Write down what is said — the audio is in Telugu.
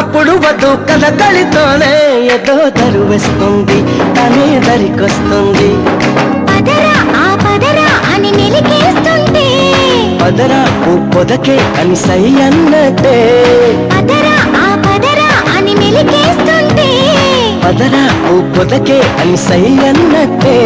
అప్పుడు వద్దు కథకళితోనే ఏదో దరువేస్తుంది తనే దరికొస్తుంది పదరా ఆ పదరా అని నిలికేస్తుంది పదరా ఓ పొదకే అని సై అన్నట్టే పదరా ఆ పదరా అని నిలికేస్తుంది పదరా ఓ పొదకే అని సై అన్నట్టే